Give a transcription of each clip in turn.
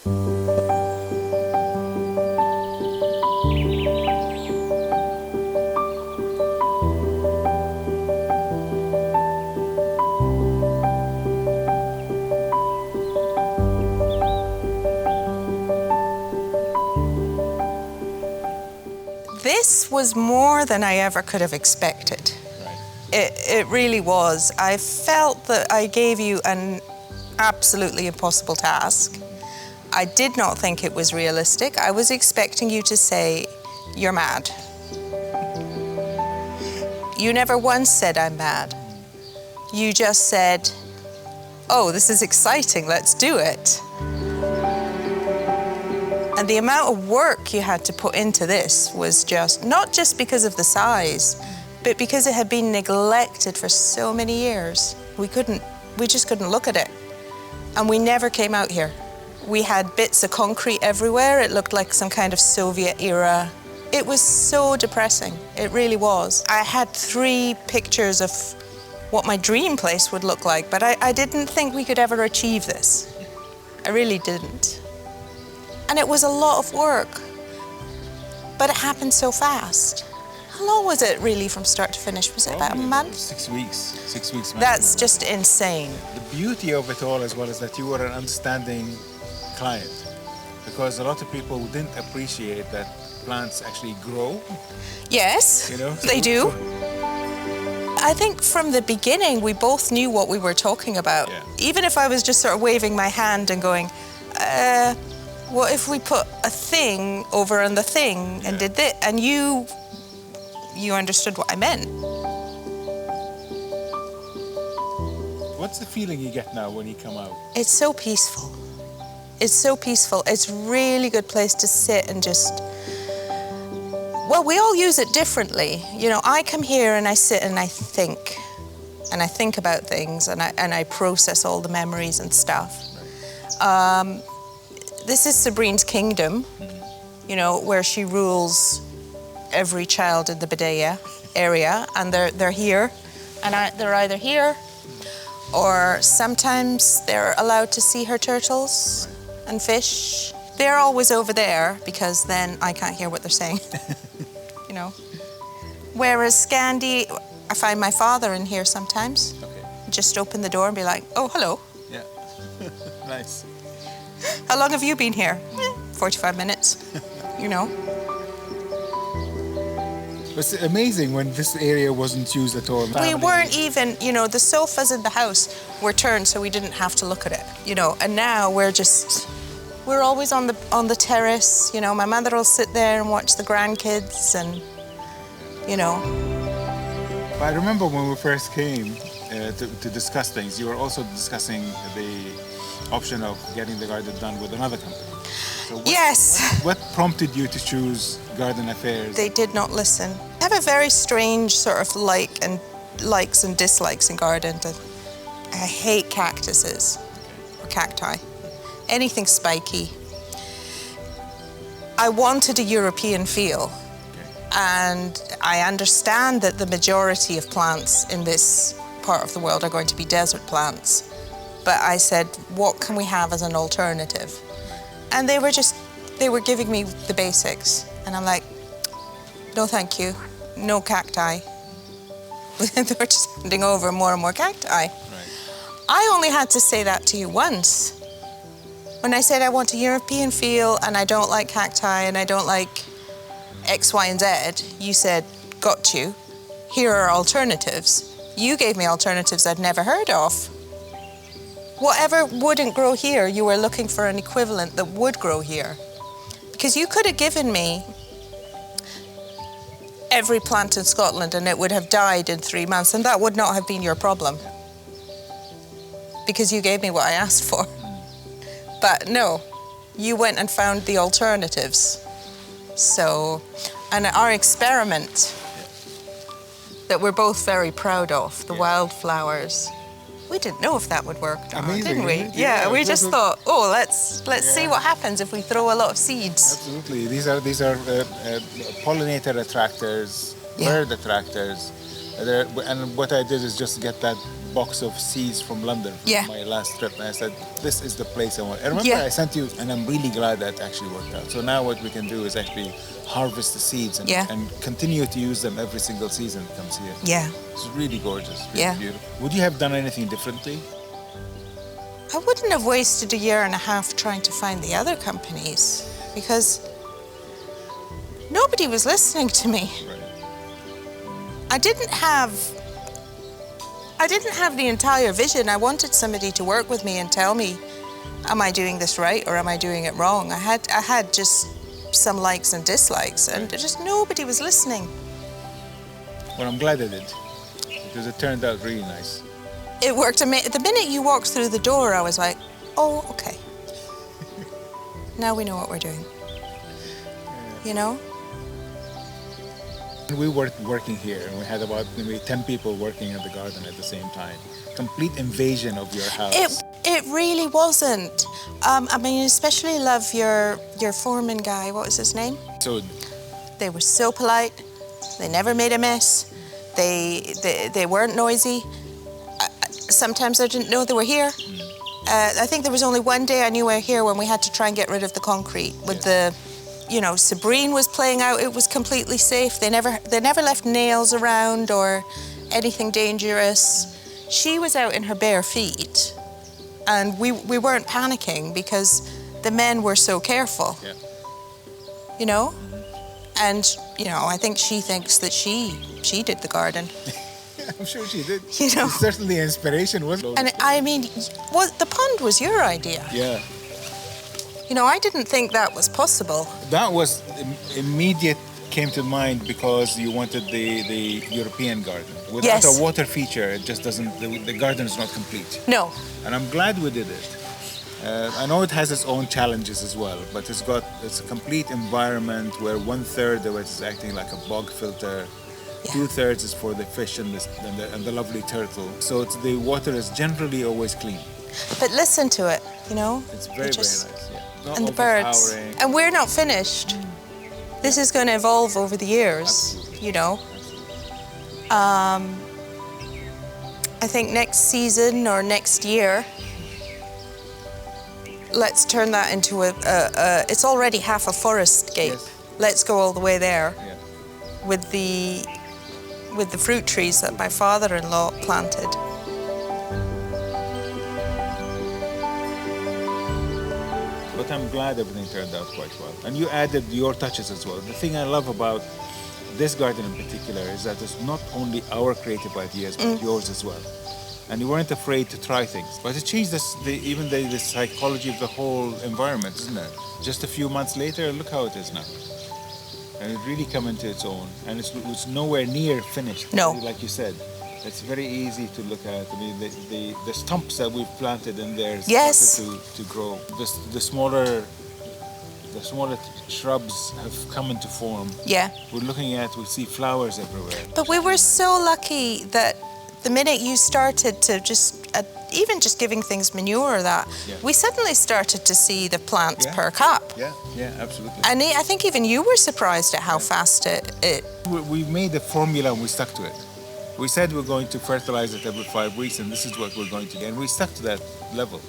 This was more than I ever could have expected. Right. It really was. I felt that I gave you an absolutely impossible task. I did not think it was realistic. I was expecting you to say, "You're mad." You never once said, "I'm mad." You just said, "Oh, this is exciting, let's do it." And the amount of work you had to put into this was just, not just because of the size, but because it had been neglected for so many years. We just couldn't look at it. And we never came out here. We had bits of concrete everywhere. It looked like some kind of Soviet era. It was so depressing. It really was. I had 3 pictures of what my dream place would look like, but I didn't think we could ever achieve this. I really didn't. And it was a lot of work, but it happened so fast. How long was it really from start to finish? Was it about a month? 6 weeks. 6 weeks. That's just insane. The beauty of it all as well is that you were an understanding client, because a lot of people didn't appreciate that plants actually grow. Yes, You know, they do. I think from the beginning, we both knew what we were talking about. Yeah. Even if I was just sort of waving my hand and going, what if we put a thing over on the thing and did this? And you understood what I meant. What's the feeling you get now when you come out? It's so peaceful. It's so peaceful. It's a really good place to sit and just, well, we all use it differently. You know, I come here and I sit and I think about things and I process all the memories and stuff. This is Sabrine's kingdom, you know, where she rules every child in the Badaya area, and they're here, and they're either here, or sometimes they're allowed to see her turtles and fish. They're always over there because then I can't hear what they're saying, you know. Whereas Scandi, I find my father in here sometimes. Okay. Just open the door and be like, "Oh, hello. Yeah. Nice. How long have you been here?" 45 minutes, you know. It's amazing when this area wasn't used at all. We weren't even, you know, the sofas in the house were turned so we didn't have to look at it, you know. And now we're always on the terrace, you know. My mother will sit there and watch the grandkids and, you know. I remember when we first came to discuss things, you were also discussing the option of getting the garden done with another company. So Yes. What prompted you to choose Garden Affairs? They did not listen. I have a very strange sort of likes and dislikes in garden. I hate cactuses or cacti, anything spiky. I wanted a European feel. And I understand that the majority of plants in this part of the world are going to be desert plants. But I said, what can we have as an alternative? And they were giving me the basics. And I'm like, no, thank you. No cacti. They were just handing over more and more cacti. Right. I only had to say that to you once. When I said I want a European feel and I don't like cacti and I don't like X, Y, and Z, you said, got you. Here are alternatives. You gave me alternatives I'd never heard of. Whatever wouldn't grow here, you were looking for an equivalent that would grow here. Because you could have given me every plant in Scotland and it would have died in 3 months, and that would not have been your problem. Because you gave me what I asked for. But no, you went and found the alternatives. So, and our experiment that we're both very proud of, the wildflowers, we didn't know if that would work, Amazing, didn't we? isn't it? Yeah, we just thought, oh, let's see what happens if we throw a lot of seeds. Absolutely. These are pollinator attractors, bird attractors. And what I did is just get that box of seeds from London from Yeah. my last trip, and I said, this is the place I want. I remember Yeah. I sent you, and I'm really glad that actually worked out. So now what we can do is actually harvest the seeds and, Yeah. and continue to use them every single season it comes here. Yeah. It's really gorgeous, really Yeah. beautiful. Would you have done anything differently? I wouldn't have wasted a year and a half trying to find the other companies because nobody was listening to me. Right. I didn't have the entire vision. I wanted somebody to work with me and tell me, am I doing this right or am I doing it wrong? I had just some likes and dislikes, and just nobody was listening. Well, I'm glad I did, because it turned out really nice. It worked. The minute you walked through the door, I was like, oh, okay. Now we know what we're doing. You know? We were working here, and we had about maybe 10 people working at the garden at the same time. Complete invasion of your house. It really wasn't. I mean, especially love your foreman guy. What was his name? So They were so polite. They never made a mess. They weren't noisy. Sometimes I didn't know they were here. I think there was only one day I knew they were here when we had to try and get rid of the concrete with the. You know, Sabrine was playing out. It was completely safe. They never left nails around or anything dangerous. She was out in her bare feet, and we weren't panicking because the men were so careful. Yeah. You know, and you know, I think she thinks that she did the garden. I'm sure she did. You know. It's certainly an inspiration, wasn't it? And I mean, the pond was your idea. Yeah. You know, I didn't think that was possible. That was immediate came to mind because you wanted the European garden. Without Yes. a water feature, it just doesn't, the garden is not complete. No. And I'm glad we did it. I know it has its own challenges as well, but it's a complete environment where 1/3 of it is acting like a bog filter. Yeah. 2/3 is for the fish and the lovely turtle. So the water is generally always clean. But listen to it, you know. It's very, very nice. Yeah. Not And the birds. overpowering. And we're not finished. This is going to evolve over the years, Absolutely. you know. I think next season or next year, let's turn that into it's already half a forest gate. Yes. Let's go all the way there Yeah. with the fruit trees that my father-in-law planted. But I'm glad everything turned out quite well. And you added your touches as well. The thing I love about this garden in particular is that it's not only our creative ideas, but yours as well. And you weren't afraid to try things. But it changed even the psychology of the whole environment, isn't it? Just a few months later, look how it is now. And it really come into its own. And it's nowhere near finished. No. Like you said. It's very easy to look at. I mean, the stumps that we've planted in there Yes. started to grow. The smaller shrubs have come into form. Yeah. We see flowers everywhere. But we were so lucky that the minute you started to even just giving things manure, Yeah. we suddenly started to see the plants Yeah. perk up. Yeah, absolutely. And I think even you were surprised at how fast it. We made a formula and we stuck to it. We said we're going to fertilize it every 5 weeks, and this is what we're going to get. And we stuck to that level.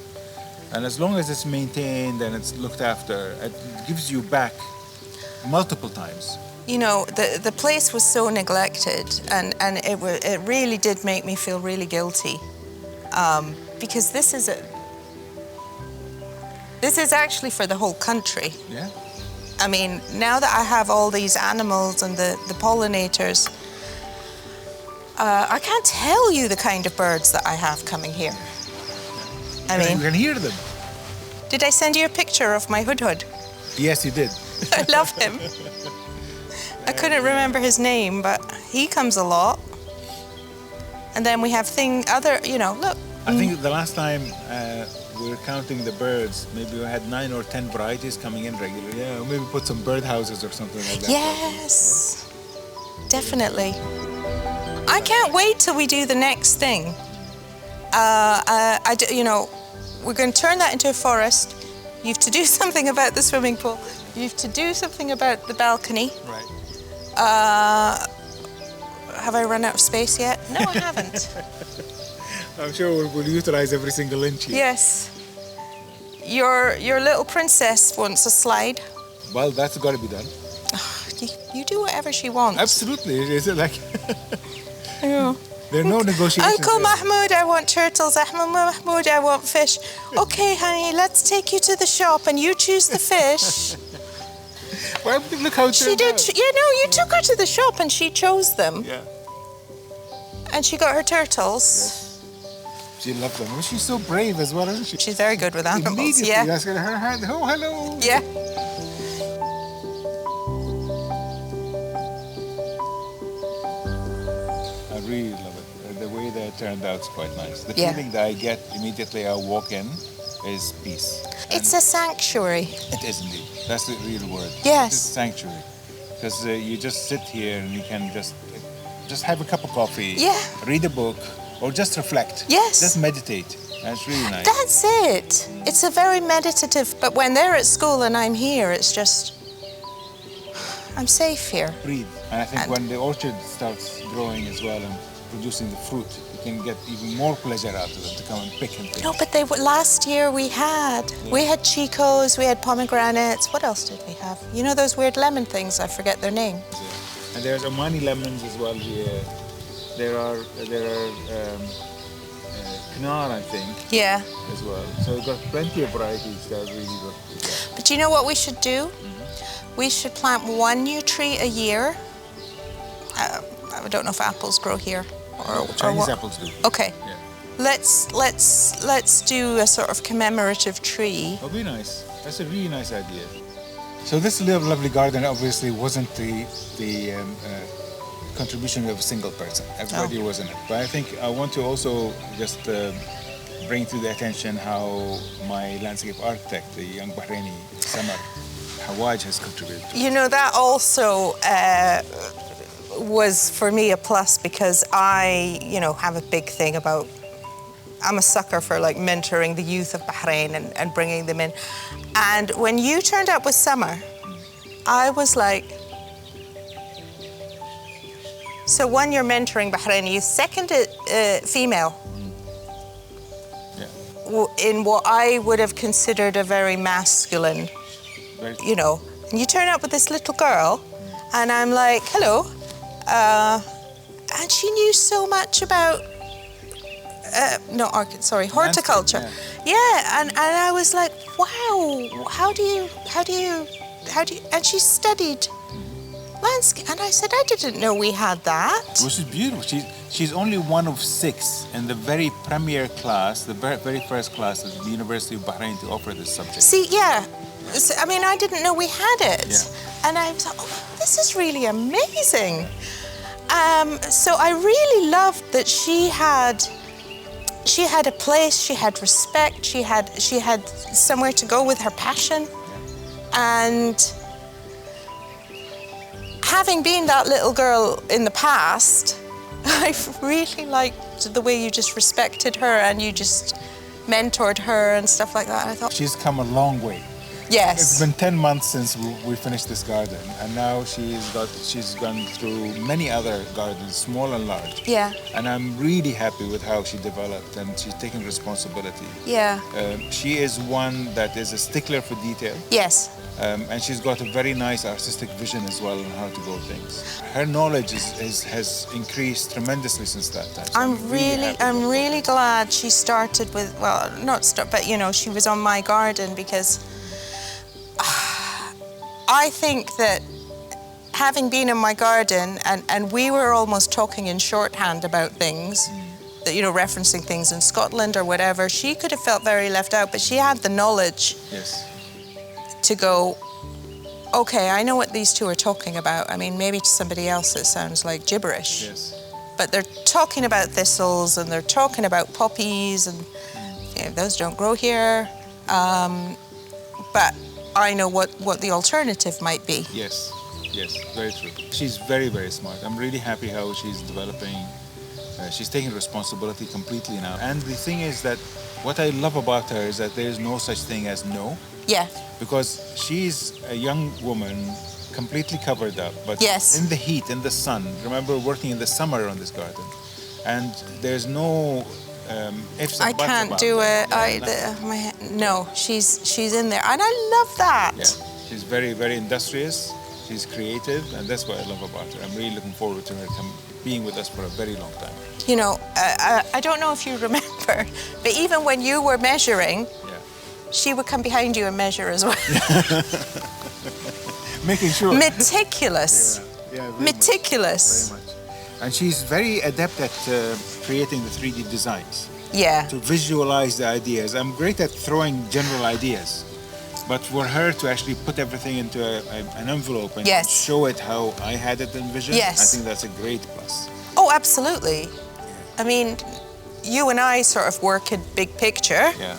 And as long as it's maintained and it's looked after, it gives you back multiple times. You know, the place was so neglected, and it really did make me feel really guilty, because this is actually for the whole country. Yeah. I mean, now that I have all these animals and the pollinators, I can't tell you the kind of birds that I have coming here. I You mean, can hear them. did I send you a picture of my hood? Yes, you did. I love him. I couldn't remember his name, but he comes a lot. And then we have look. I think the last time we were counting the birds, maybe we had 9 or 10 varieties coming in regularly. Yeah, or maybe put some bird houses or something like that. Yes, definitely. I can't wait till we do the next thing. We're going to turn that into a forest. You have to do something about the swimming pool. You have to do something about the balcony. Right. Have I run out of space yet? No, I haven't. I'm sure we'll utilize every single inch here. Yes. Your little princess wants a slide. Well, that's got to be done. You do whatever she wants. Absolutely. Is it like... Yeah. There are no negotiations. Uncle there. Mahmoud, I want turtles. Uncle Mahmoud, I want fish. Okay, honey, let's take you to the shop and you choose the fish. Well, look how it She turned did. out. You took her to the shop and she chose them. Yeah. And she got her turtles. Yes. She loved them. Well, she's so brave as well, isn't she? She's very good with animals. Immediately, Yeah. that's her hand. Oh, hello. Yeah. I really love it. The way that it turned out is quite nice. The Yeah. feeling that I get immediately I walk in is peace. It's a sanctuary. It is indeed. That's the real word. Yes. It's sanctuary. Because you just sit here and you can just have a cup of coffee, Yeah. read a book, or just reflect. Yes. Just meditate. That's really nice. That's it. It's a very meditative, but when they're at school and I'm here, it's just, I'm safe here. Breathe. And I think And- when the orchard starts growing as well and producing the fruit, you can get even more pleasure out of them to come and pick and pick. No, but last year we had chicos, we had pomegranates. What else did we have? You know those weird lemon things? I forget their name. And there's Omani lemons as well here. There are Knar, I think, Yeah. as well. So we've got plenty of varieties that really look good. But you know what we should do? We should plant one new tree a year. I don't know if apples grow here or Chinese what. apples do. Okay. Yeah. Let's do a sort of commemorative tree. That'll be nice. That's a really nice idea. So this little lovely garden obviously wasn't the contribution of a single person. Everybody was in it. But I think I want to also just bring to the attention how my landscape architect, the young Bahraini Samar Hawaj, has contributed. You know, that also was for me a plus because I, have a big thing about, I'm a sucker for like mentoring the youth of Bahrain and bringing them in. And when you turned up with Summer, I was like, so one, you're mentoring Bahraini youth, second, female. Yeah. In what I would have considered a very masculine, Very and you turn up with this little girl, and I'm like, hello. And she knew so much about, horticulture. Yeah, and I was like, wow, how do you, and she studied landscape. And I said, I didn't know we had that. Which is beautiful. She's only one of 6 in the very premier class, the very first class at the University of Bahrain to offer this subject. See, yeah. I mean, I didn't know we had it. Yeah. And I was like, oh, this is really amazing. So I really loved that she had a place, she had respect, she had somewhere to go with her passion. And having been that little girl in the past, I really liked the way you just respected her and you just mentored her and stuff like that. I thought, She's come a long way. yes. It's been 10 months since we finished this garden, and now she's gone through many other gardens, small and large. Yeah. And I'm really happy with how she developed, and she's taking responsibility. Yeah. She is one that is a stickler for detail, Yes. and she's got a very nice artistic vision as well on how to grow things. Her knowledge has increased tremendously since that time. So I'm really glad she started with, well, not start, but she was on my garden because I think that having been in my garden and we were almost talking in shorthand about things, that, referencing things in Scotland or whatever, she could have felt very left out, but she had the knowledge Yes. to go, okay, I know what these two are talking about. I mean, maybe to somebody else it sounds like gibberish. Yes. But they're talking about thistles and they're talking about poppies and those don't grow here. But I know what the alternative might be. Yes, very true. She's very, very smart. I'm really happy how she's developing. She's taking responsibility completely now. And the thing is that what I love about her is that there is no such thing as no. Yeah. Because she's a young woman, completely covered up, but Yes. in the heat, in the sun. Remember working in the summer on this garden. And there's no ifs I and buts can't about do them. it. Yeah, No, she's in there, and I love that. yeah. She's very, very industrious. She's creative, and that's what I love about her. I'm really looking forward to her being with us for a very long time. You know, I don't know if you remember, but even when you were measuring, Yeah. she would come behind you and measure as well. Making sure. Meticulous. Yeah, Meticulous. Very much. And she's very adept at creating the 3D designs, Yeah. to visualize the ideas. I'm great at throwing general ideas, but for her to actually put everything into an envelope and Yes. show it how I had it envisioned, Yes. I think that's a great plus. Oh, absolutely. I mean, you and I sort of work in big picture, Yeah.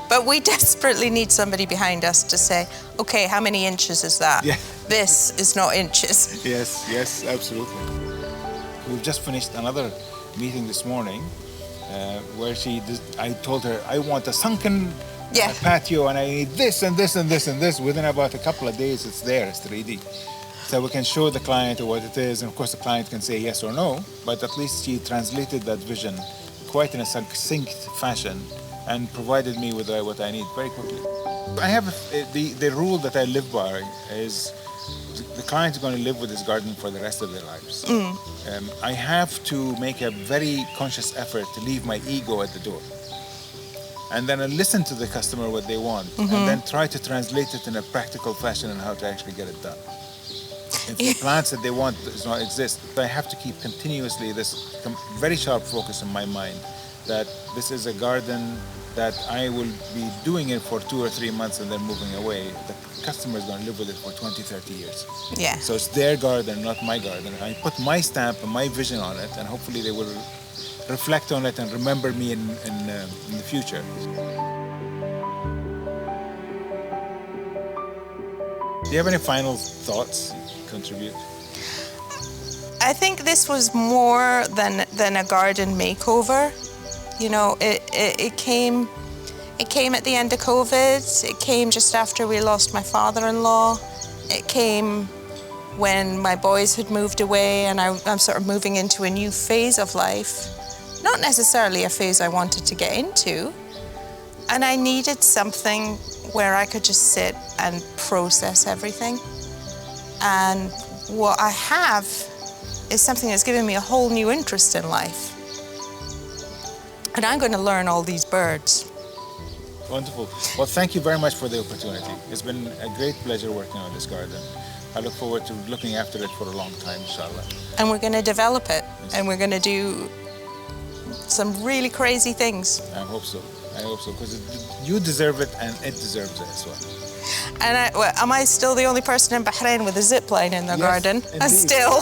but we desperately need somebody behind us to say, okay, how many inches is that? Yeah. This is not inches. Yes, absolutely. We've just finished another meeting this morning where I told her I want a sunken Yeah. patio and I need this and this and this and this. Within about a couple of days, it's there, it's 3D. So we can show the client what it is, and of course the client can say yes or no, but at least she translated that vision quite in a succinct fashion and provided me with what I need very quickly. I have the rule that I live by is the client is going to live with this garden for the rest of their lives. I have to make a very conscious effort to leave my ego at the door. And then I listen to the customer what they want, and then try to translate it in a practical fashion on how to actually get it done. If the plants that they want does not exist, I have to keep continuously this very sharp focus in my mind that this is a garden that I will be doing it for 2 or 3 months and then moving away. The customer is going to live with it for 20, 30 years. Yeah. So it's their garden, not my garden. I put my stamp and my vision on it, and hopefully they will reflect on it and remember me in the future. Do you have any final thoughts you contribute? I think this was more than a garden makeover. You know, it came at the end of COVID. It came just after we lost my father-in-law. It came when my boys had moved away, and I'm sort of moving into a new phase of life. Not necessarily a phase I wanted to get into. And I needed something where I could just sit and process everything. And what I have is something that's given me a whole new interest in life. And I'm going to learn all these birds. Wonderful. Well, thank you very much for the opportunity. It's been a great pleasure working on this garden. I look forward to looking after it for a long time, inshallah. And we're going to develop it. And we're going to do some really crazy things. I hope so. Because you deserve it and it deserves it as well. And am I still the only person in Bahrain with a zip line in their garden? Indeed. Still.